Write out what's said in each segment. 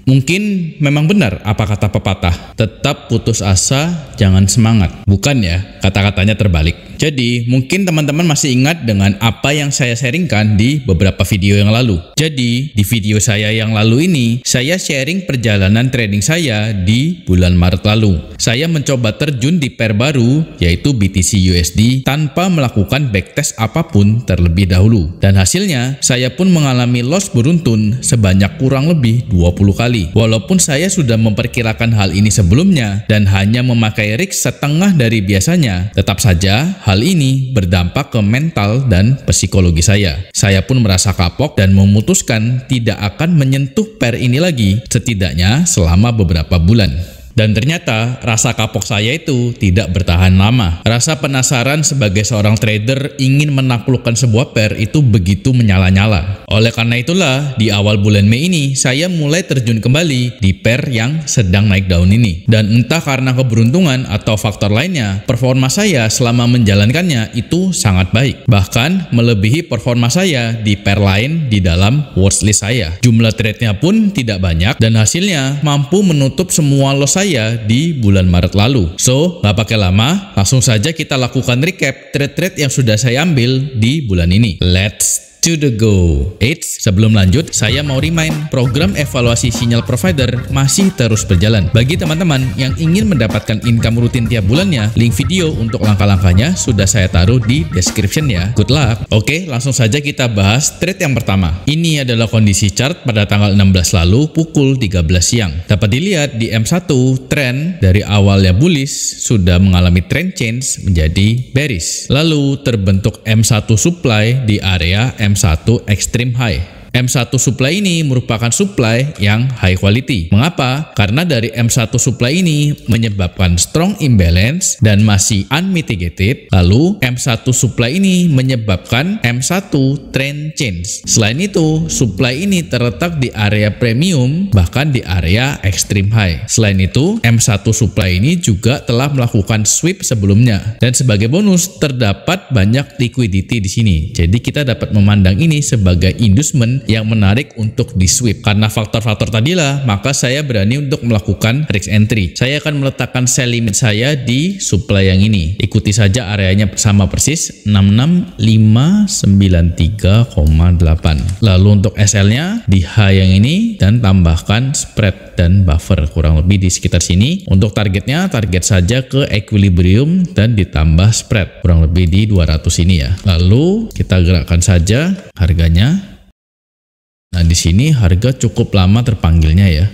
Mungkin memang benar apa kata pepatah, tetap putus asa, jangan semangat. Bukan ya, kata-katanya terbalik. Jadi, mungkin teman-teman masih ingat dengan apa yang saya sharingkan di beberapa video yang lalu. Jadi, di video saya yang lalu ini, saya sharing perjalanan trading saya di bulan Maret lalu. Saya mencoba terjun di pair baru, yaitu BTC USD, tanpa melakukan backtest apapun terlebih dahulu. Dan hasilnya, saya pun mengalami loss beruntun sebanyak kurang lebih 20 kali. Walaupun saya sudah memperkirakan hal ini sebelumnya dan hanya memakai risk setengah dari biasanya, tetap saja hal ini berdampak ke mental dan psikologi saya. Saya pun merasa kapok dan memutuskan tidak akan menyentuh pair ini lagi, setidaknya selama beberapa bulan. Dan ternyata rasa kapok saya itu tidak bertahan lama. Rasa penasaran sebagai seorang trader ingin menaklukkan sebuah pair itu begitu menyala-nyala. Oleh karena itulah, di awal bulan Mei ini, saya mulai terjun kembali di pair yang sedang naik daun ini. Dan entah karena keberuntungan atau faktor lainnya, performa saya selama menjalankannya itu sangat baik. Bahkan melebihi performa saya di pair lain di dalam watchlist saya. Jumlah trade-nya pun tidak banyak dan hasilnya mampu menutup semua loss saya di bulan Maret lalu. So, nggak pakai lama, langsung saja kita lakukan recap trade-trade yang sudah saya ambil di bulan ini. Let's to the go. Eits, sebelum lanjut, saya mau remind, program evaluasi sinyal provider masih terus berjalan. Bagi teman-teman yang ingin mendapatkan income rutin tiap bulannya, link video untuk langkah-langkahnya sudah saya taruh di description ya. Good luck. Oke, langsung saja kita bahas trade yang pertama. Ini adalah kondisi chart pada tanggal 16 lalu pukul 13 siang. Dapat dilihat di M1, trend dari awalnya bullish sudah mengalami trend change menjadi bearish. Lalu terbentuk M1 supply di area M1 extreme high. M1 supply ini merupakan supply yang high quality. Mengapa? Karena dari M1 supply ini menyebabkan strong imbalance dan masih unmitigated. Lalu M1 supply ini menyebabkan M1 trend change. Selain itu, supply ini terletak di area premium bahkan di area extreme high. Selain itu, M1 supply ini juga telah melakukan sweep sebelumnya. Dan sebagai bonus, terdapat banyak liquidity di sini. Jadi kita dapat memandang ini sebagai inducement yang menarik untuk di sweep. Karena faktor-faktor tadilah, maka saya berani untuk melakukan risk entry. Saya akan meletakkan sell limit saya di supply yang ini. Ikuti saja areanya sama persis 66593,8. Lalu untuk SL-nya di high yang ini dan tambahkan spread dan buffer kurang lebih di sekitar sini. Untuk targetnya, target saja ke equilibrium dan ditambah spread kurang lebih di 200 ini ya. Lalu kita gerakkan saja harganya. Nah, di sini harga cukup lama terpanggilnya ya.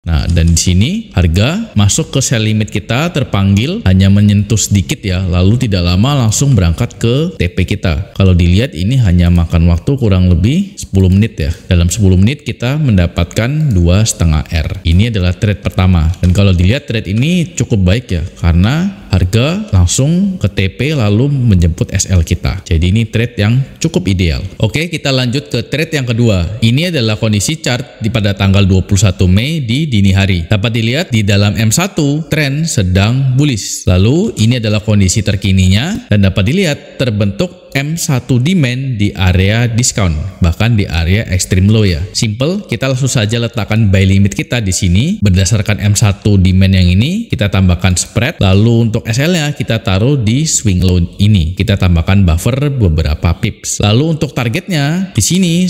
Nah, dan di sini harga masuk ke sell limit kita terpanggil hanya menyentuh sedikit ya, lalu tidak lama langsung berangkat ke TP kita. Kalau dilihat ini hanya makan waktu kurang lebih 10 menit ya. Dalam 10 menit kita mendapatkan 2,5 R. Ini adalah trade pertama. Dan kalau dilihat trade ini cukup baik ya, karena harga langsung ke TP lalu menjemput SL kita. Jadi ini trade yang cukup ideal. Oke, kita lanjut ke trade yang kedua. Ini adalah kondisi chart pada tanggal 21 Mei di dini hari. Dapat dilihat di dalam M1 trend sedang bullish. Lalu ini adalah kondisi terkininya dan dapat dilihat terbentuk M1 demand di area discount, bahkan di area extreme low ya. Simple, kita langsung saja letakkan buy limit kita di sini berdasarkan M1 demand yang ini, kita tambahkan spread. Lalu untuk SL-nya kita taruh di swing low ini. Kita tambahkan buffer beberapa pips. Lalu untuk targetnya di sini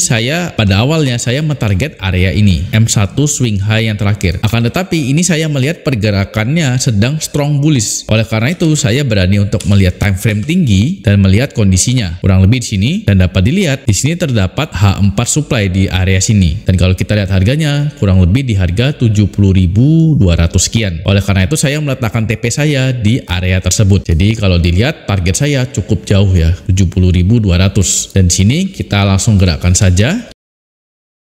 pada awalnya saya mentarget area ini, M1 swing high yang terakhir. Akan tetapi ini saya melihat pergerakannya sedang strong bullish. Oleh karena itu saya berani untuk melihat time frame tinggi dan melihat kondisi kurang lebih di sini, dan dapat dilihat di sini terdapat H4 supply di area sini. Dan kalau kita lihat harganya kurang lebih di harga 70.200 sekian. Oleh karena itu saya meletakkan TP saya di area tersebut. Jadi kalau dilihat target saya cukup jauh ya, 70.200. Dan di sini kita langsung gerakkan saja.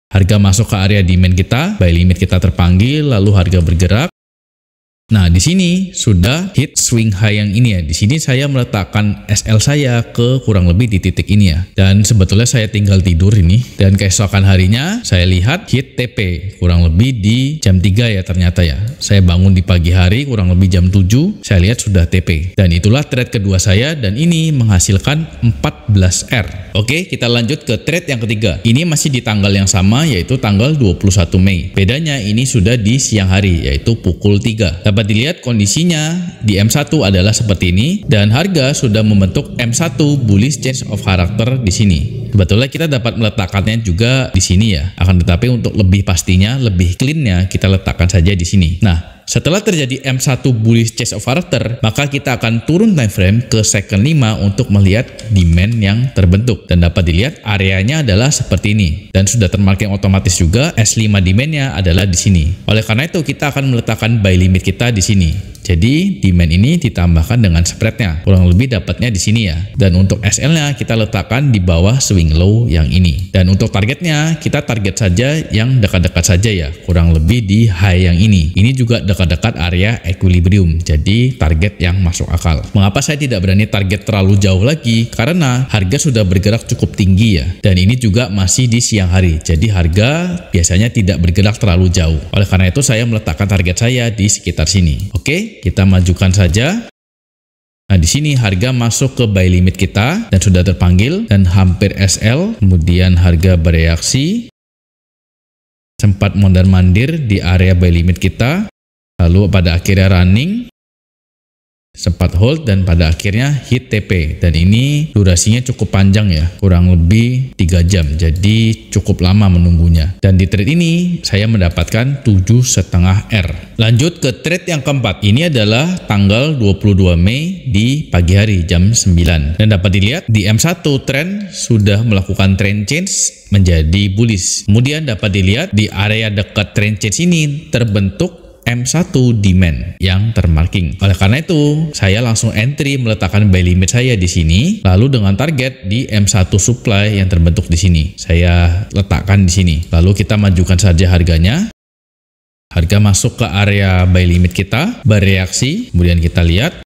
Harga masuk ke area demand kita, buy limit kita terpanggil, lalu harga bergerak. Nah, di sini sudah hit swing high yang ini ya. Di sini saya meletakkan SL saya ke kurang lebih di titik ini ya. Dan sebetulnya saya tinggal tidur ini. Dan keesokan harinya saya lihat hit TP kurang lebih di jam 3 ya ternyata ya. Saya bangun di pagi hari kurang lebih jam 7. Saya lihat sudah TP. Dan itulah trade kedua saya dan ini menghasilkan 14R. Oke, kita lanjut ke trade yang ketiga. Ini masih di tanggal yang sama yaitu tanggal 21 Mei. Bedanya ini sudah di siang hari yaitu pukul 3. Dapat dilihat kondisinya di M1 adalah seperti ini dan harga sudah membentuk M1 bullish change of character di sini. Sebetulnya kita dapat meletakkannya juga di sini ya. Akan tetapi untuk lebih pastinya, lebih cleannya kita letakkan saja di sini. Nah, setelah terjadi M1 bullish change of character, maka kita akan turun time frame ke second 5 untuk melihat demand yang terbentuk dan dapat dilihat areanya adalah seperti ini dan sudah termarking otomatis juga S5 demandnya adalah di sini. Oleh karena itu kita akan meletakkan buy limit kita di sini. Jadi demand ini ditambahkan dengan spreadnya, kurang lebih dapatnya di sini ya. Dan untuk SL-nya kita letakkan di bawah swing low yang ini. Dan untuk targetnya kita target saja yang dekat-dekat saja ya, kurang lebih di high yang ini. Ini juga dekat-dekat area equilibrium, jadi target yang masuk akal. Mengapa saya tidak berani target terlalu jauh lagi? Karena harga sudah bergerak cukup tinggi ya. Dan ini juga masih di siang hari, jadi harga biasanya tidak bergerak terlalu jauh. Oleh karena itu saya meletakkan target saya di sekitar sini. Oke? Kita majukan saja. Nah, di sini harga masuk ke buy limit kita dan sudah terpanggil dan hampir SL. Kemudian harga bereaksi. Sempat mondar-mandir di area buy limit kita. Lalu pada akhirnya running. Sempat hold dan pada akhirnya hit TP dan ini durasinya cukup panjang ya, kurang lebih 3 jam, jadi cukup lama menunggunya. Dan di trade ini saya mendapatkan 7,5R. Lanjut ke trade yang keempat. Ini adalah tanggal 22 Mei di pagi hari jam 9 dan dapat dilihat di M1 trend sudah melakukan trend change menjadi bullish. Kemudian dapat dilihat di area dekat trend change ini terbentuk M1 demand yang termarking. Oleh karena itu, saya langsung entry meletakkan buy limit saya di sini, lalu dengan target di M1 supply yang terbentuk di sini. Saya letakkan di sini. Lalu kita majukan saja harganya. Harga masuk ke area buy limit kita, bereaksi, kemudian kita lihat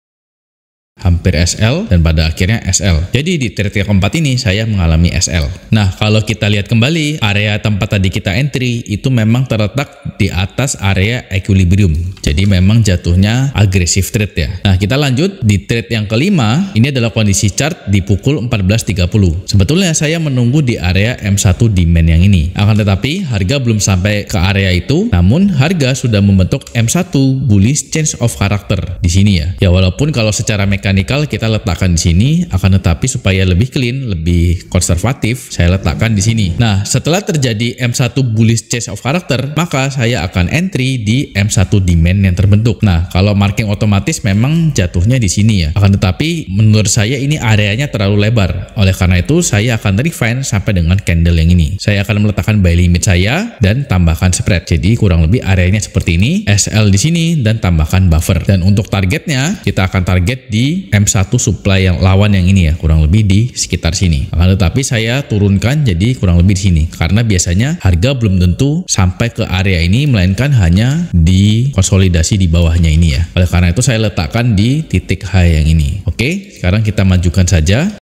hampir SL dan pada akhirnya SL. Jadi di trade yang keempat ini saya mengalami SL. Nah, kalau kita lihat kembali area tempat tadi kita entry itu memang terletak di atas area equilibrium. Jadi memang jatuhnya agresif trade ya. Nah, kita lanjut di trade yang kelima. Ini adalah kondisi chart di pukul 14.30. Sebetulnya saya menunggu di area M1 demand yang ini. Akan tetapi harga belum sampai ke area itu, namun harga sudah membentuk M1 bullish change of character di sini ya. Ya walaupun kalau secara mekanikal kita letakkan di sini, akan tetapi supaya lebih clean, lebih konservatif, saya letakkan di sini. Nah, setelah terjadi M1 bullish change of character, maka saya akan entry di M1 demand yang terbentuk. Nah, kalau marking otomatis memang jatuhnya di sini ya. Akan tetapi menurut saya ini areanya terlalu lebar. Oleh karena itu, saya akan refine sampai dengan candle yang ini. Saya akan meletakkan buy limit saya dan tambahkan spread. Jadi kurang lebih areanya seperti ini, SL di sini dan tambahkan buffer. Dan untuk targetnya, kita akan target di M1 supply yang lawan yang ini ya, kurang lebih di sekitar sini. Akan tetapi saya turunkan jadi kurang lebih di sini karena biasanya harga belum tentu sampai ke area ini, melainkan hanya di konsolidasi di bawahnya ini ya. Oleh karena itu saya letakkan di titik high yang ini. Oke, sekarang kita majukan saja.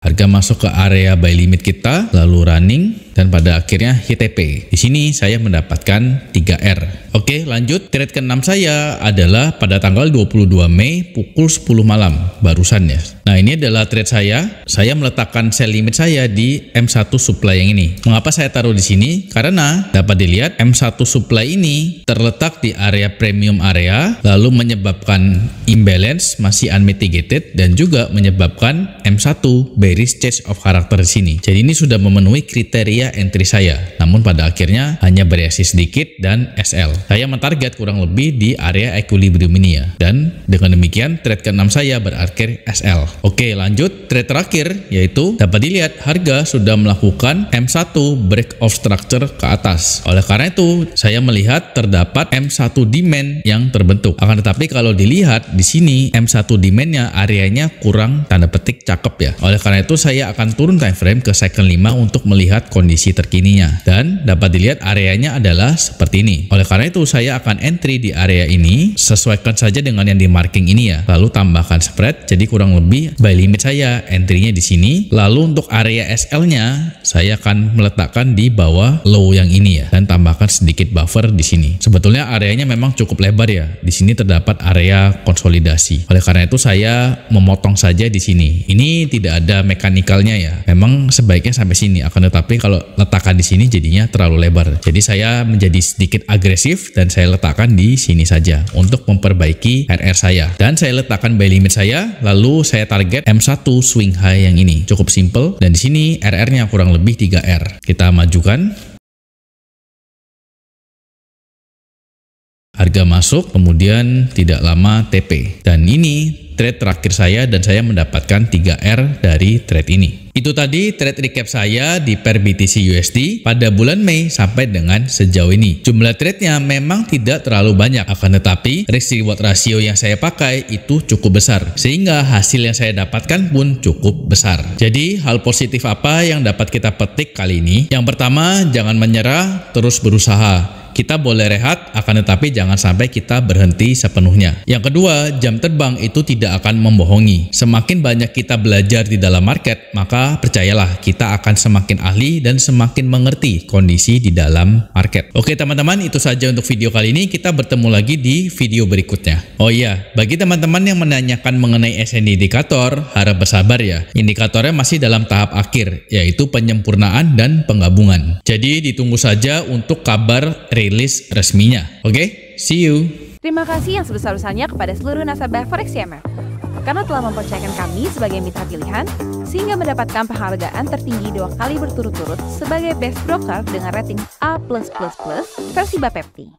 Harga masuk ke area buy limit kita, lalu running, dan pada akhirnya hit TP. Di sini saya mendapatkan 3R. Oke, lanjut. Trade ke-6 saya adalah pada tanggal 22 Mei pukul 10 malam, barusan ya. Nah, ini adalah trade saya. Saya meletakkan sell limit saya di M1 supply yang ini. Mengapa saya taruh di sini? Karena dapat dilihat M1 supply ini terletak di area premium area, lalu menyebabkan imbalance masih unmitigated dan juga menyebabkan M1 bearish change of character di sini. Jadi ini sudah memenuhi kriteria entry saya. Namun pada akhirnya hanya bereaksi sedikit dan SL. Saya mentarget kurang lebih di area equilibrium ini ya. Dan dengan demikian trade ke-6 saya berakhir SL. Oke, lanjut trade terakhir yaitu dapat dilihat harga sudah melakukan M1 break of structure ke atas. Oleh karena itu saya melihat terdapat M1 demand yang terbentuk. Akan tetapi kalau dilihat di sini M1 demandnya areanya kurang tanda petik cakep ya. Oleh karena karena itu saya akan turun time frame ke second 5 untuk melihat kondisi terkininya. Dan dapat dilihat areanya adalah seperti ini. Oleh karena itu saya akan entry di area ini, sesuaikan saja dengan yang di marking ini ya. Lalu tambahkan spread, jadi kurang lebih buy limit saya entry-nya di sini. Lalu untuk area SL-nya saya akan meletakkan di bawah low yang ini ya, dan tambahkan sedikit buffer di sini. Sebetulnya areanya memang cukup lebar ya. Di sini terdapat area konsolidasi. Oleh karena itu saya memotong saja di sini. Ini tidak ada mekanikalnya ya. Memang sebaiknya sampai sini, akan tetapi kalau letakkan di sini jadinya terlalu lebar. Jadi saya menjadi sedikit agresif dan saya letakkan di sini saja untuk memperbaiki RR saya. Dan saya letakkan buy limit saya, lalu saya target M1 swing high yang ini. Cukup simple, dan di sini RR-nya kurang lebih 3R. Kita majukan. Harga masuk, kemudian tidak lama TP. Dan ini trade terakhir saya dan saya mendapatkan 3R dari trade ini. Itu tadi trade recap saya di pair BTC USD pada bulan Mei sampai dengan sejauh ini. Jumlah trade-nya memang tidak terlalu banyak, akan tetapi risk reward ratio yang saya pakai itu cukup besar, sehingga hasil yang saya dapatkan pun cukup besar. Jadi hal positif apa yang dapat kita petik kali ini? Yang pertama, jangan menyerah, terus berusaha. Kita boleh rehat, akan tetapi jangan sampai kita berhenti sepenuhnya. Yang kedua, jam terbang itu tidak akan membohongi. Semakin banyak kita belajar di dalam market, maka percayalah kita akan semakin ahli dan semakin mengerti kondisi di dalam market. Oke teman-teman, itu saja untuk video kali ini. Kita bertemu lagi di video berikutnya. Oh iya, bagi teman-teman yang menanyakan mengenai SND indikator, harap bersabar ya. Indikatornya masih dalam tahap akhir, yaitu penyempurnaan dan penggabungan. Jadi ditunggu saja untuk kabar rilis resminya. Oke, see you. Terima kasih yang sebesar-besarnya kepada seluruh nasabah Forex CMF karena telah mempercayakan kami sebagai mitra pilihan sehingga mendapatkan penghargaan tertinggi 2 kali berturut-turut sebagai best broker dengan rating A+++ versi Bapepti.